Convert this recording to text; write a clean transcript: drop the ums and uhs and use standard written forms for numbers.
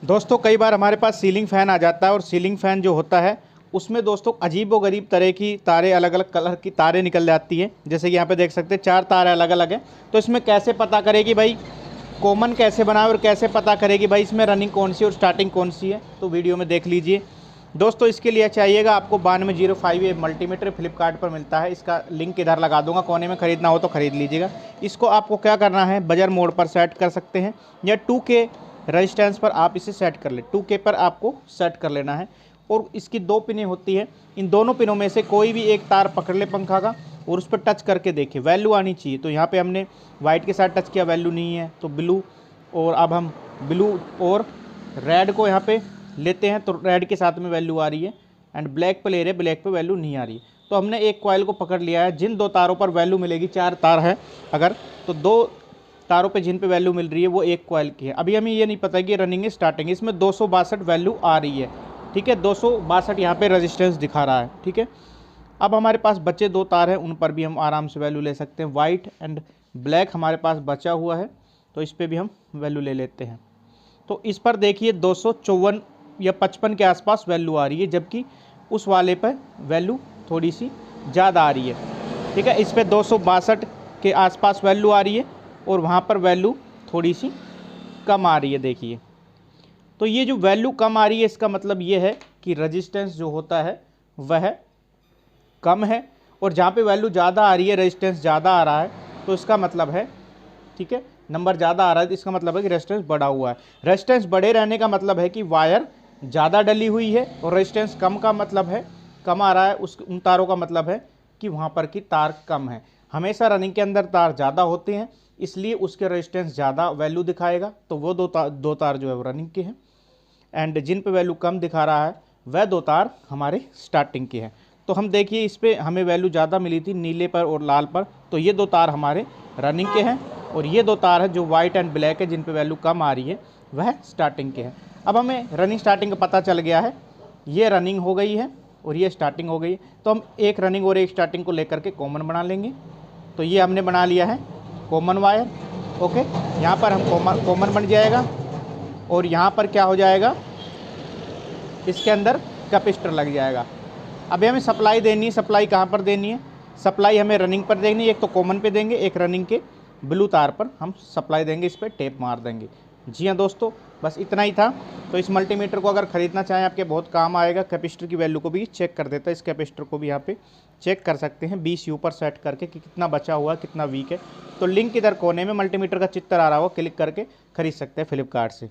दोस्तों कई बार हमारे पास सीलिंग फ़ैन आ जाता है और सीलिंग फ़ैन जो होता है उसमें दोस्तों अजीबोगरीब तरह की तारें, अलग अलग कलर की तारें निकल जाती हैं। जैसे कि यहाँ पे देख सकते हैं 4 तार अलग अलग हैं। तो इसमें कैसे पता करें कि भाई कॉमन कैसे बनाए और कैसे पता करें कि भाई इसमें रनिंग कौन सी और स्टार्टिंग कौन सी है, तो वीडियो में देख लीजिए। दोस्तों इसके लिए चाहिएगा आपको 9205 ये मल्टीमीटर फ्लिपकार्ट पर मिलता है। इसका लिंक इधर लगा दूंगा, कोने में ख़रीदना हो तो ख़रीद लीजिएगा। इसको आपको क्या करना है, बजर मोड पर सेट कर सकते हैं या 2K रेजिस्टेंस पर आप इसे सेट कर ले। 2K पर आपको सेट कर लेना है और इसकी 2 पिनें होती हैं। इन दोनों पिनों में से कोई भी एक तार पकड़ ले पंखा का और उस पर टच करके देखें, वैल्यू आनी चाहिए। तो यहाँ पे हमने वाइट के साथ टच किया, वैल्यू नहीं है तो ब्लू, और अब हम ब्लू और रेड को यहाँ पे लेते हैं तो रेड के साथ में वैल्यू आ रही है, एंड ब्लैक पे ले रहे, ब्लैक पे वैल्यू नहीं आ रही है। तो हमने एक कॉइल को पकड़ लिया है। जिन 2 तारों पर वैल्यू मिलेगी, 4 तार है अगर, तो 2 तारों पे जिन पे वैल्यू मिल रही है वो एक कॉइल की है। अभी हमें ये नहीं पता कि रनिंग है स्टार्टिंग, इसमें 262 वैल्यू आ रही है। ठीक है, 262 यहाँ पे रेजिस्टेंस दिखा रहा है। ठीक है, अब हमारे पास बचे 2 तार हैं, उन पर भी हम आराम से वैल्यू ले सकते हैं। वाइट एंड ब्लैक हमारे पास बचा हुआ है तो इस पर भी हम वैल्यू ले लेते हैं। तो इस पर देखिए 254 या 55 के आसपास वैल्यू आ रही है, जबकि उस वाले पर वैल्यू थोड़ी सी ज़्यादा आ रही है। ठीक है, इस पर 262 के आसपास वैल्यू आ रही है और वहाँ पर वैल्यू थोड़ी सी कम आ रही है। देखिए, तो ये जो वैल्यू कम आ रही है इसका मतलब ये है कि रेजिस्टेंस जो होता है वह कम है, और जहाँ पे वैल्यू ज़्यादा आ रही है, रेजिस्टेंस ज़्यादा आ रहा है, तो इसका मतलब है, ठीक है, नंबर ज़्यादा आ रहा है तो इसका मतलब है कि रेजिस्टेंस बढ़ा हुआ है। रेजिस्टेंस बढ़े रहने का मतलब है कि वायर ज़्यादा डली हुई है, और रेजिस्टेंस कम का मतलब है, कम आ रहा है उन तारों का मतलब है कि वहाँ पर की तार कम है। हमेशा रनिंग के अंदर तार ज़्यादा होते हैं, इसलिए उसके रेजिस्टेंस ज़्यादा वैल्यू दिखाएगा, तो वो दो तार जो है वो रनिंग के हैं, एंड जिन पे वैल्यू कम दिखा रहा है वह 2 तार हमारे स्टार्टिंग के हैं। तो हम देखिए इस पर हमें वैल्यू ज़्यादा मिली थी नीले पर और लाल पर, तो ये 2 तार हमारे रनिंग के हैं, और ये 2 तार है जो वाइट एंड ब्लैक है जिन पे वैल्यू कम आ रही है वह स्टार्टिंग के हैं। अब हमें रनिंग स्टार्टिंग का पता चल गया है, ये रनिंग हो गई है और ये स्टार्टिंग हो गई है। तो हम एक रनिंग और एक स्टार्टिंग को लेकर के कॉमन बना लेंगे। तो ये हमने बना लिया है कॉमन वायर। ओके, यहाँ पर हम कॉमन बन जाएगा, और यहाँ पर क्या हो जाएगा, इसके अंदर कैपेसिटर लग जाएगा। अभी हमें सप्लाई देनी है। सप्लाई कहाँ पर देनी है, सप्लाई हमें रनिंग पर देनी है। एक तो कॉमन पे देंगे, एक रनिंग के ब्लू तार पर हम सप्लाई देंगे, इस पर टेप मार देंगे। जी हाँ दोस्तों, बस इतना ही था। तो इस मल्टीमीटर को अगर ख़रीदना चाहें आपके बहुत काम आएगा। कैपेसिटर की वैल्यू को भी चेक कर देता है। इस कैपेसिटर को भी यहाँ पे चेक कर सकते हैं 20U पर सेट करके कि कितना बचा हुआ है, कितना वीक है। तो लिंक इधर कोने में मल्टीमीटर का चित्र आ रहा हो, क्लिक करके खरीद सकते हैं फ्लिपकार्ट से।